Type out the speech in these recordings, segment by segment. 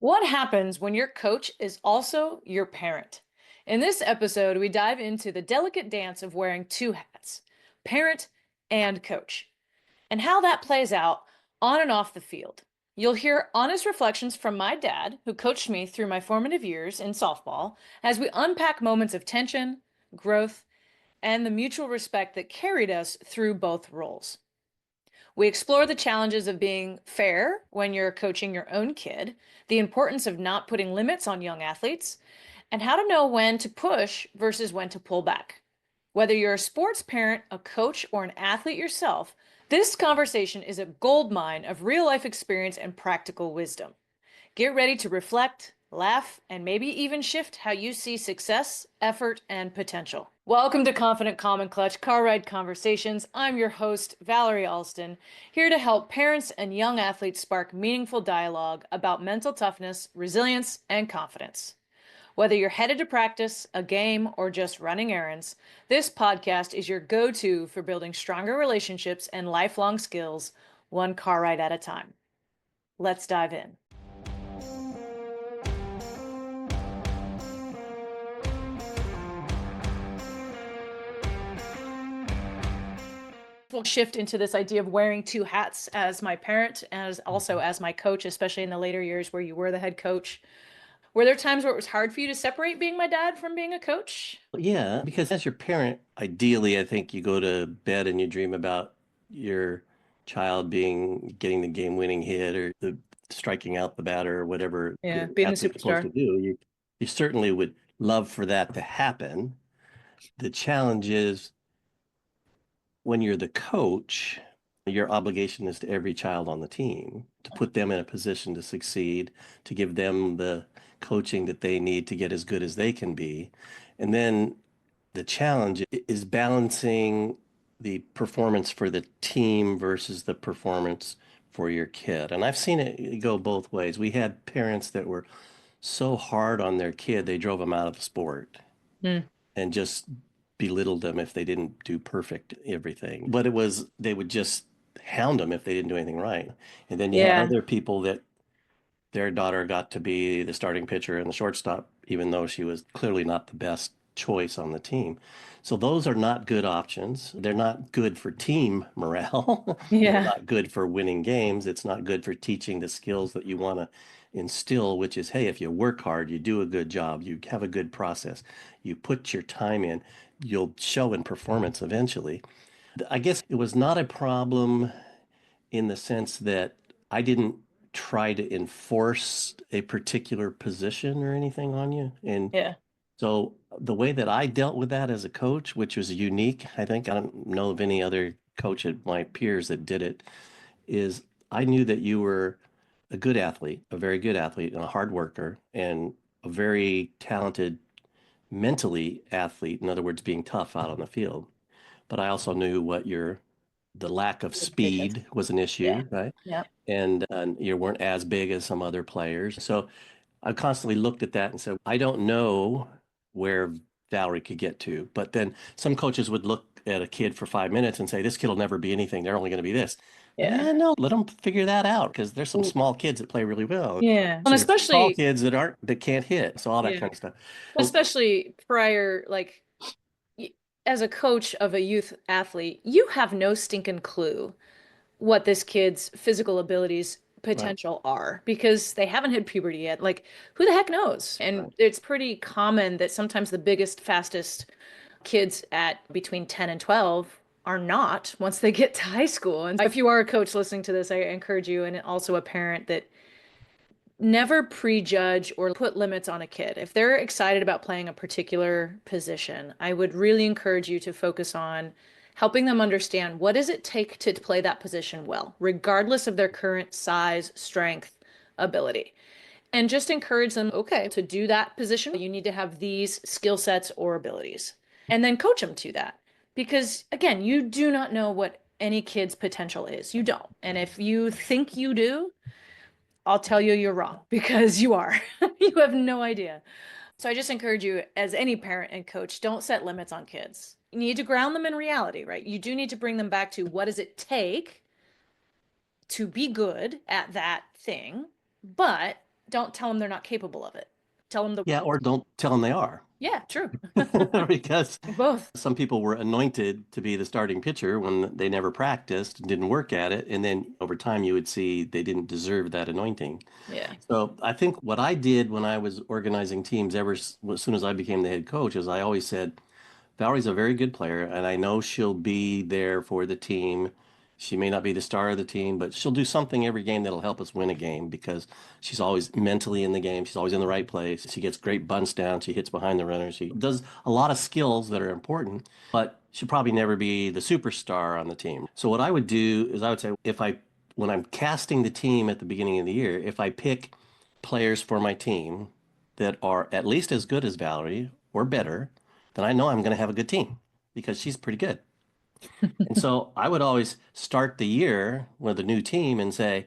What happens when your coach is also your parent? In this episode, we dive into the delicate dance of wearing two hats, parent and coach, and how that plays out on and off the field. You'll hear honest reflections from my dad, who coached me through my formative years in softball, as we unpack moments of tension, growth, and the mutual respect that carried us through both roles. We explore the challenges of being fair when you're coaching your own kid, the importance of not putting limits on young athletes, and how to know when to push versus when to pull back. Whether you're a sports parent, a coach, or an athlete yourself, this conversation is a goldmine of real life experience and practical wisdom. Get ready to reflect, laugh, and maybe even shift how you see success, effort, and potential. Welcome to Confident, Calm, and Clutch Car Ride Conversations. I'm your host, Valerie Alston, here to help parents and young athletes spark meaningful dialogue about mental toughness, resilience, and confidence. Whether you're headed to practice, a game, or just running errands, this podcast is your go-to for building stronger relationships and lifelong skills, one car ride at a time. Let's dive in. We'll shift into this idea of wearing two hats as my parent and also as my coach, especially in the later years where you were the head coach. Were there times where it was hard for you to separate being my dad from being a coach? Yeah, because as your parent, ideally, I think you go to bed and you dream about your child getting the game-winning hit or the striking out the batter or whatever Yeah, the being the athlete's supposed superstar. to do. You certainly would love for that to happen. The challenge is when you're the coach, your obligation is to every child on the team to put them in a position to succeed, to give them the coaching that they need to get as good as they can be. And then the challenge is balancing the performance for the team versus the performance for your kid. And I've seen it go both ways. We had parents that were so hard on their kid, they drove them out of the sport Mm, and just belittled them if they didn't do perfect everything. But it was, they would just hound them if they didn't do anything right. And then you had yeah, other people that their daughter got to be the starting pitcher and the shortstop, even though she was clearly not the best choice on the team. So those are not good options. They're not good for team morale. They're yeah, not good for winning games. It's not good for teaching the skills that you want to instill, which is, hey, if you work hard, you do a good job, you have a good process, you put your time in, you'll show in performance eventually. I guess it was not a problem in the sense that I didn't try to enforce a particular position or anything on you. And yeah, so the way that I dealt with that as a coach, which was unique, I think I don't know of any other coach at my peers that did it, is I knew that you were a good athlete, a very good athlete, and a hard worker, and a very talented mentally athlete. In other words, being tough out on the field. But I also knew what the lack of limitations. speed was an Yeah, issue, right? yeah, And you weren't as big as some other players. So I constantly looked at that and said, I don't know where Valerie could get to. But then some coaches would look at a kid for 5 minutes and say, this kid will never be anything. They're only going to be this. yeah. No, let them figure that out because there's some small kids that play really well. Yeah. And Some tall especially, kids that can't hit. So all that yeah, kind of stuff. So especially prior, like y- as a coach of a youth athlete, you have no stinking clue what this kid's physical abilities right, potential are because they haven't hit puberty yet. Like, who the heck knows? And right. it's pretty common that sometimes the biggest, fastest kids at between 10 and 12 are not once they get to high school. And if you are a coach listening to this, I encourage you and also a parent that never prejudge or put limits on a kid. If they're excited about playing a particular position, I would really encourage you to focus on helping them understand what does it take to play that position well, regardless of their current size, strength, ability. And just encourage them, okay, to do that position, you need to have these skill sets or abilities. And then coach them to that. Because again, you do not know what any kid's potential is. You don't. And if you think you do, I'll tell you you're wrong because you are. You have no idea. So I just encourage you, as any parent and coach, don't set limits on kids. You need to ground them in reality, right? You do need to bring them back to what does it take to be good at that thing, but don't tell them they're not capable of it. Tell them the Yeah, or don't tell them they are. yeah, true. Because Both. some people were anointed to be the starting pitcher when they never practiced and didn't work at it. And then over time, you would see they didn't deserve that anointing. Yeah. So I think what I did when I was organizing teams as soon as I became the head coach is I always said, Valerie's a very good player, and I know she'll be there for the team. She may not be the star of the team, but she'll do something every game that'll help us win a game because she's always mentally in the game. She's always in the right place. She gets great bunts down. She hits behind the runner. She does a lot of skills that are important, but she'll probably never be the superstar on the team. So what I would do is I would say when I'm casting the team at the beginning of the year, if I pick players for my team that are at least as good as Valerie or better, then I know I'm going to have a good team because she's pretty good. And so I would always start the year with a new team and say,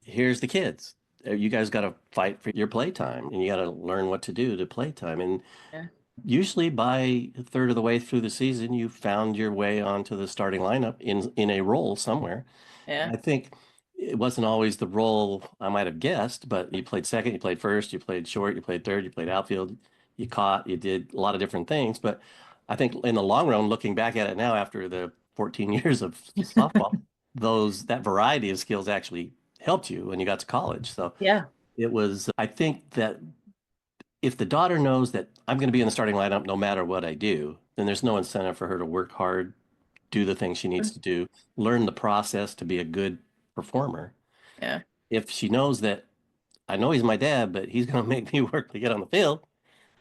here's the kids. You guys got to fight for your playtime and you got to learn what to do to playtime. And Yeah. usually by a third of the way through the season, you found your way onto the starting lineup in a role somewhere. Yeah. I think it wasn't always the role I might have guessed, but you played second, you played first, you played short, you played third, you played outfield, you caught, you did a lot of different things. But I think in the long run, looking back at it now after the 14 years of softball, that variety of skills actually helped you when you got to college. So Yeah. I think that if the daughter knows that I'm going to be in the starting lineup no matter what I do, then there's no incentive for her to work hard, do the things she needs to do, learn the process to be a good performer. Yeah. If she knows that I know he's my dad, but he's going to make me work to get on the field,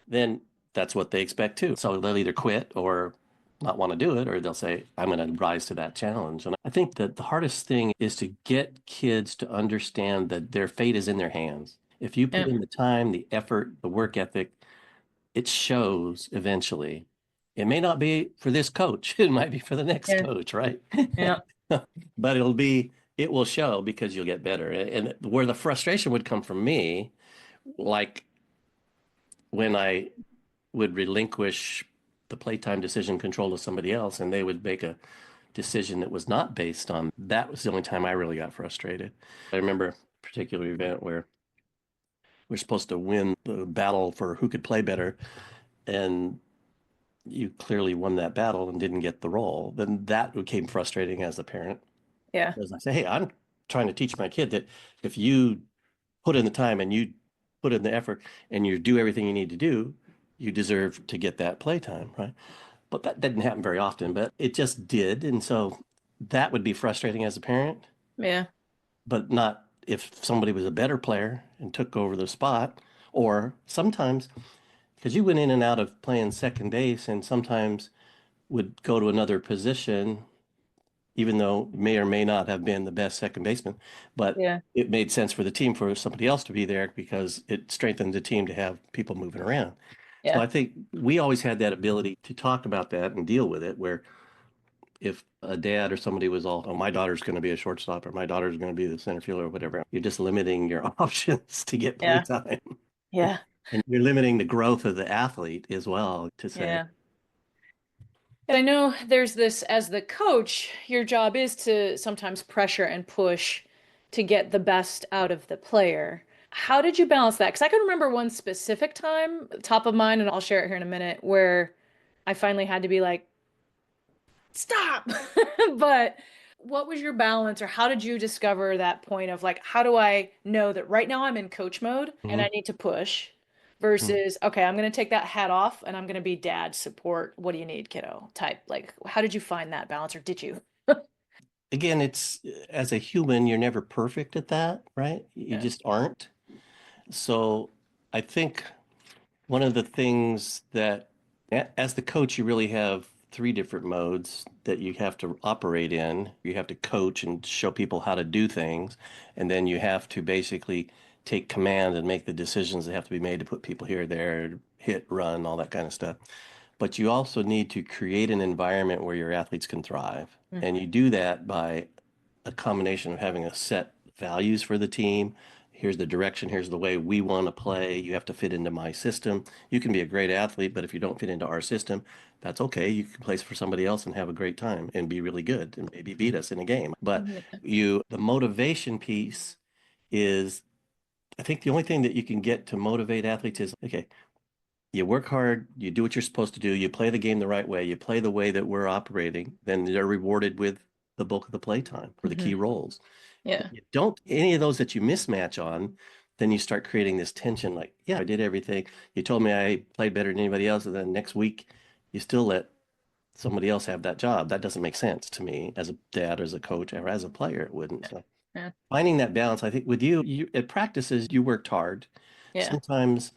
then that's what they expect too. So they'll either quit or not want to do it, or they'll say, I'm going to rise to that challenge. And I think that the hardest thing is to get kids to understand that their fate is in their hands. If you put Yeah. in the time, the effort, the work ethic, it shows eventually. It may not be for this coach, it might be for the next Yeah. coach, right? Yeah. But it will show because you'll get better. And where the frustration would come from me, like when I would relinquish the playtime decision control to somebody else and they would make a decision that was not based on that was the only time I really got frustrated. I remember a particular event where we're supposed to win the battle for who could play better, and you clearly won that battle and didn't get the role. Then that became frustrating as a parent. Yeah. As I say, hey, I'm trying to teach my kid that if you put in the time and you put in the effort and you do everything you need to do, you deserve to get that playtime, right? But that didn't happen very often, but it just did. And so that would be frustrating as a parent, Yeah. but not if somebody was a better player and took over the spot. Or sometimes, because you went in and out of playing second base and sometimes would go to another position even though may or may not have been the best second baseman, but Yeah. it made sense for the team for somebody else to be there because it strengthened the team to have people moving around. So Yeah. I think we always had that ability to talk about that and deal with it, where if a dad or somebody was all, oh, my daughter's going to be a shortstop or my daughter's going to be the center fielder or whatever, you're just limiting your options to get Yeah. playtime. Yeah. And you're limiting the growth of the athlete as well to say, Yeah. And I know there's this as the coach, your job is to sometimes pressure and push to get the best out of the player. How did you balance that? Because I can remember one specific time, top of mind, and I'll share it here in a minute, where I finally had to be like, stop. But what was your balance, or how did you discover that point of like, how do I know that right now I'm in coach mode and I mhm, need to push mhm. versus, okay, I'm going to take that hat off and I'm going to be dad support. What do you need, kiddo? Type. Like, how did you find that balance, or did you? Again, it's as a human, you're never perfect at that, right? You Yeah. just aren't. So I think one of the things that, as the coach, you really have three different modes that you have to operate in. You have to coach and show people how to do things, and then you have to basically take command and make the decisions that have to be made to put people here, there, hit, run, all that kind of stuff. But you also need to create an environment where your athletes can thrive. And Hmm. you do that by a combination of having a set values for the team. Here's the direction, here's the way we want to play. You have to fit into my system. You can be a great athlete, but if you don't fit into our system, that's okay. You can play for somebody else and have a great time and be really good and maybe beat us in a game. But Yeah. the motivation piece is I think the only thing that you can get to motivate athletes is, okay, you work hard, you do what you're supposed to do, you play the game the right way, you play the way that we're operating, then they're rewarded with the bulk of the play time for the Hmm. key roles. If Yeah. you don't, any of those that you mismatch on, then you start creating this tension like, yeah, I did everything. You told me I played better than anybody else, and then next week you still let somebody else have that job. That doesn't make sense to me as a dad, or as a coach, or as a player, it wouldn't. So Yeah. finding that balance, I think with you, at practices, you worked hard. Yeah. Sometimes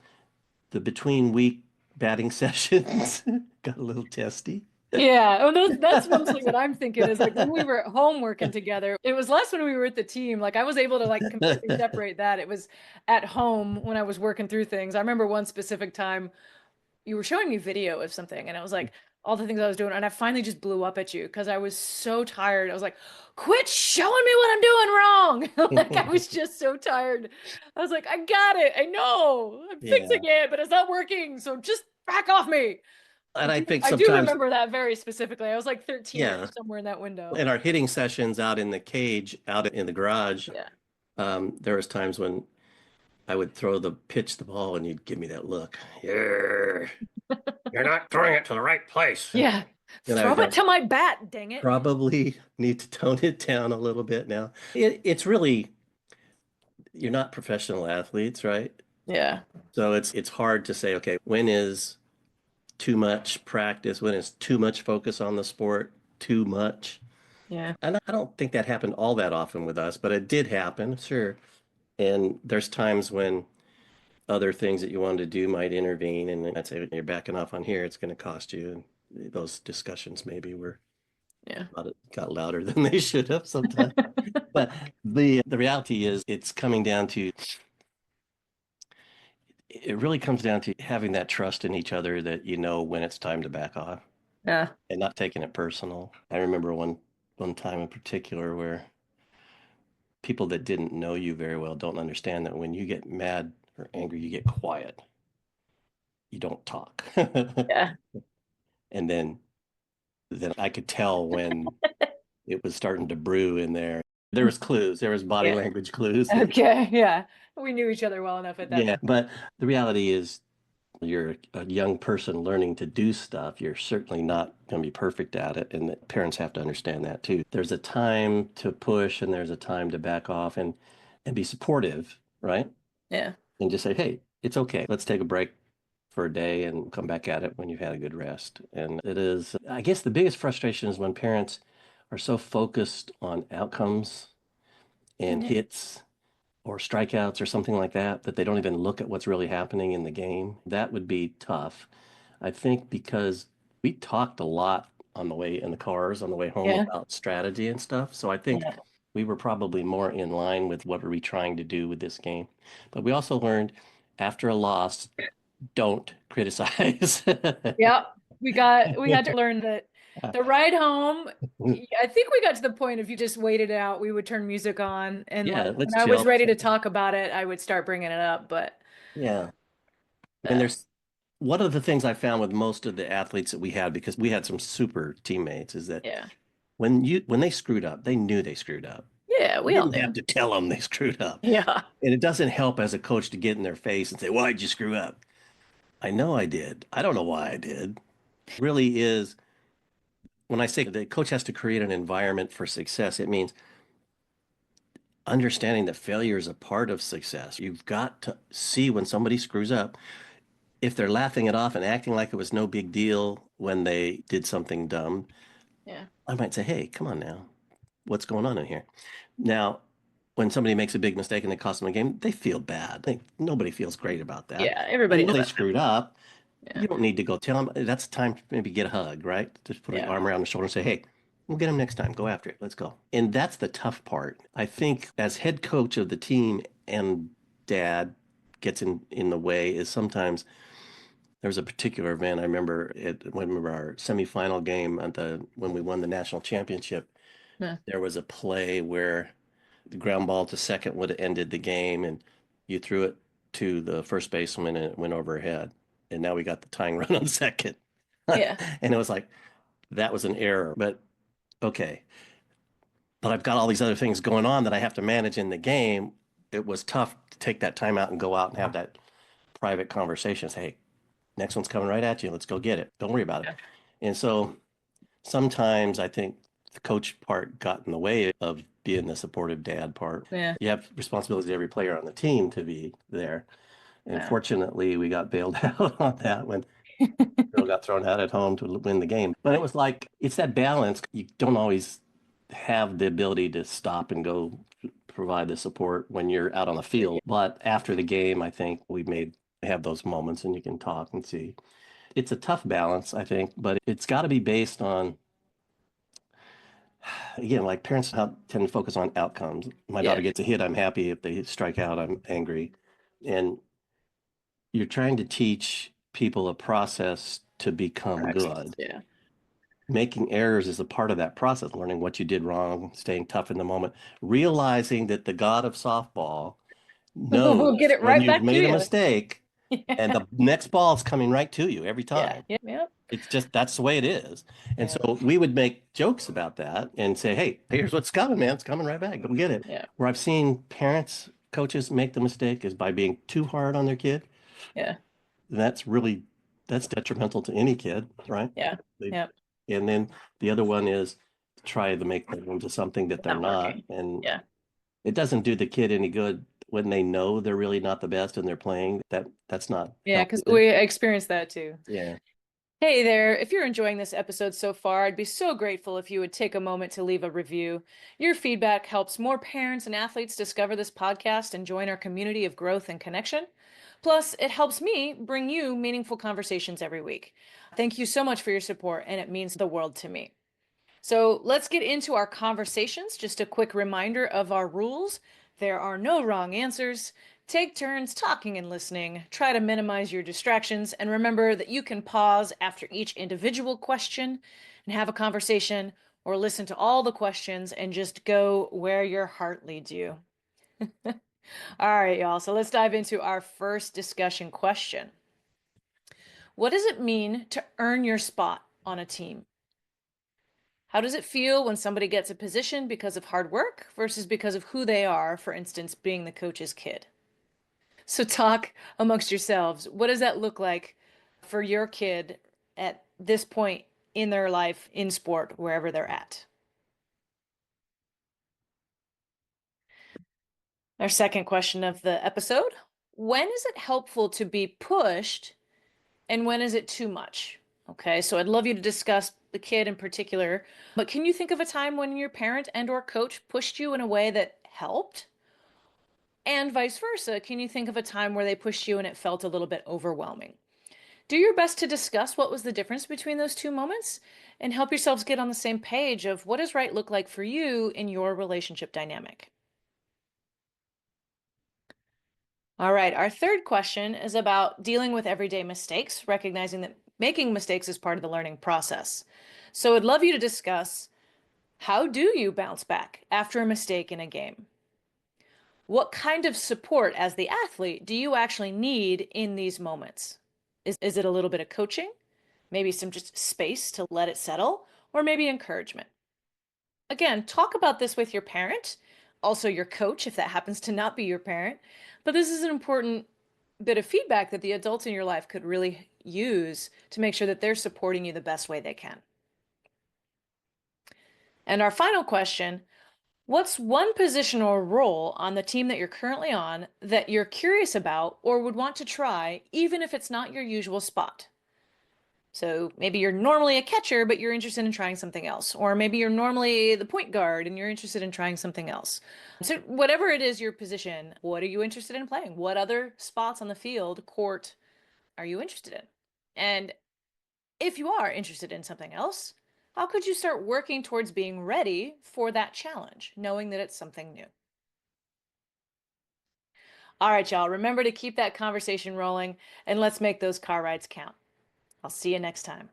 the between week batting sessions got a little testy. Yeah. Oh, that's mostly what I'm thinking is like when we were at home working together, it was less when we were at the team. Like I was able to like completely separate that. It was at home when I was working through things. I remember one specific time you were showing me video of something and I was like all the things I was doing and I finally just blew up at you because I was so tired. I was like, quit showing me what I'm doing wrong. Like I was just so tired. I was like, I got it. I know. I'm fixing Yeah. it, but it's not working. So just back off me. And I think I do sometimes, remember that very specifically. I was like 13 or yeah, somewhere in that window. in our hitting sessions out in the cage, out in the garage, Yeah. there was times when I would throw the ball and you'd give me that look. You're not throwing it to the right place. Yeah. And I Throw would it go, to my bat, dang it. probably need to tone it down a little bit now. It's really, you're not professional athletes, right? Yeah. So it's hard to say, okay, when is too much practice, when is too much focus on the sport, too much. Yeah. And I don't think that happened all that often with us, but it did happen, sure. And there's times when other things that you wanted to do might intervene, and I'd say you're backing off on here, it's going to cost you. And those discussions maybe were Yeah. got louder than they should have sometimes. But the reality is, it's coming down to, it really comes down to having that trust in each other that you know when it's time to back off Yeah. and not taking it personal. I remember one time in particular where people that didn't know you very well don't understand that when you get mad or angry, you get quiet. You don't talk. Yeah. And then I could tell when it was starting to brew in there. There was clues, there was body Yeah. language clues that, Okay. Yeah. We knew each other well enough at that yeah, point. but the reality is, you're a young person learning to do stuff. You're certainly not going to be perfect at it. And the parents have to understand that too. There's a time to push and there's a time to back off and be supportive, right? Yeah. And just say, hey, it's okay. Let's take a break for a day and come back at it when you've had a good rest. And it is, I guess the biggest frustration is when parents are so focused on outcomes and Yeah. hits or strikeouts or something like that, that they don't even look at what's really happening in the game. That would be tough. I think because we talked a lot on the way in the cars on the way home Yeah. about strategy and stuff. So I think Yeah. we were probably more in line with what are we trying to do with this game. But we also learned after a loss, don't criticize. Yeah. We had to learn that the ride home, I think we got to the point if you just waited it out, we would turn music on and Yeah, like let's when I was chill. ready to talk about it, I would start bringing it up. But Yeah. And uh, there's one of the things I found with most of the athletes that we had, because we had some super teammates, is that yeah. when they screwed up, they knew they screwed up. Yeah, You we all didn't have knew. to tell them they screwed up. Yeah. And it doesn't help as a coach to get in their face and say, "Why'd you screw up?" I know I did. I don't know why I did. It really is, when I say the coach has to create an environment for success, it means understanding that failure is a part of success. You've got to see when somebody screws up, if they're laughing it off and acting like it was no big deal when they did something dumb, Yeah. I might say, hey, come on now. What's going on in here? Now, when somebody makes a big mistake and it costs them a game, they feel bad. Nobody feels great about that. Yeah. When Everybody you know knows they that. screwed up, Yeah. you don't need to go tell them. That's the time to maybe get a hug, right? Just put an Yeah. arm around the shoulder and say, hey, we'll get him next time. Go after it. Let's go. And that's the tough part. I think as head coach of the team and dad gets in the way is sometimes there was a particular event. I remember when our semifinal game at the when we won the national championship, Yeah. there was a play where the ground ball to second would have ended the game, and you threw it to the first baseman and it went overhead. And now we got the tying run on second. Yeah. And it was like, that was an error. But okay. But I've got all these other things going on that I have to manage in the game. It was tough take that time out and go out and have that private conversation. Say, hey, next one's coming right at you. Let's go get it. Don't worry about it. Yeah. And so sometimes I think the coach part got in the way of being the supportive dad part. Yeah. You have responsibilities to every player on the team to be there. And Yeah. fortunately, we got bailed out on that when girl got thrown out at home to win the game. But it was like, it's that balance. You don't always have the ability to stop and go provide the support when you're out on the field. But after the game, I think we have those moments and you can talk and see. It's a tough balance, I think, but it's got to be based on, again, like parents tend to focus on outcomes. My Yeah. daughter gets a hit, I'm happy. If they strike out, I'm angry. And you're trying to teach people a process to become good. Yeah. Making errors is a part of that process, learning what you did wrong, staying tough in the moment, realizing that the god of softball We'll get knows it when right you've back to made a you. mistake and Yeah. the next ball is coming right to you every Yeah. time. Yeah. Yeah. It's just that's the way it is. And Yeah. so we would make jokes about that and say, hey, here's what's coming, man. It's coming right back. Go get it. Yeah. Where I've seen parents, coaches make the mistake is by being too hard on their kid. Yeah. That's really that's detrimental to any kid, right? Yeah. They, Yeah. and then the other one is try to make them into something that they're Not not. working. And Yeah. it doesn't do the kid any good when they know they're really not the best and they're playing. That's not Yeah. Because healthy. we experienced that too. Yeah. Hey there, if you're enjoying this episode so far, I'd be so grateful if you would take a moment to leave a review. Your feedback helps more parents and athletes discover this podcast and join our community of growth and connection. Plus, it helps me bring you meaningful conversations every week. Thank you so much for your support, and it means the world to me. So let's get into our conversations. Just a quick reminder of our rules. There are no wrong answers. Take turns talking and listening. Try to minimize your distractions. And remember that you can pause after each individual question and have a conversation or listen to all the questions and just go where your heart leads you. All right, y'all. So let's dive into our first discussion question. What does it mean to earn your spot on a team? How does it feel when somebody gets a position because of hard work versus because of who they are, for instance, being the coach's kid? So talk amongst yourselves. What does that look like for your kid at this point in their life, in sport, wherever they're at? Our second question of the episode. When is it helpful to be pushed and when is it too much? Okay, so I'd love you to discuss the kid in particular, but can you think of a time when your parent and or coach pushed you in a way that helped? And vice versa, can you think of a time where they pushed you and it felt a little bit overwhelming? Do your best to discuss what was the difference between those two moments and help yourselves get on the same page of what does right look like for you in your relationship dynamic. All right, our third question is about dealing with everyday mistakes, recognizing that making mistakes is part of the learning process. So I'd love you to discuss, how do you bounce back after a mistake in a game? What kind of support as the athlete do you actually need in these moments? Is it a little bit of coaching? Maybe some just space to let it settle, or maybe encouragement? Again, talk about this with your parent, also your coach, if that happens to not be your parent. But this is an important bit of feedback that the adults in your life could really use to make sure that they're supporting you the best way they can. And our final question, what's one position or role on the team that you're currently on that you're curious about or would want to try, even if it's not your usual spot? So maybe you're normally a catcher, but you're interested in trying something else. Or maybe you're normally the point guard and you're interested in trying something else. So, whatever it is your position, what are you interested in playing? What other spots on the field, court, are you interested in? And if you are interested in something else, how could you start working towards being ready for that challenge, knowing that it's something new? All right, y'all, remember to keep that conversation rolling and let's make those car rides count. I'll see you next time.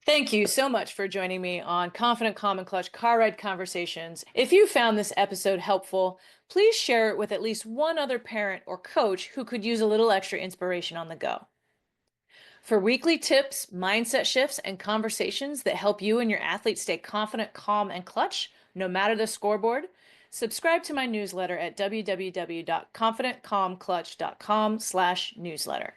Thank you so much for joining me on Confident, Calm, and Clutch Car Ride Conversations. If you found this episode helpful, please share it with at least one other parent or coach who could use a little extra inspiration on the go. For weekly tips, mindset shifts, and conversations that help you and your athletes stay confident, calm, and clutch, no matter the scoreboard, subscribe to my newsletter at www.confidentcalmclutch.com/newsletter.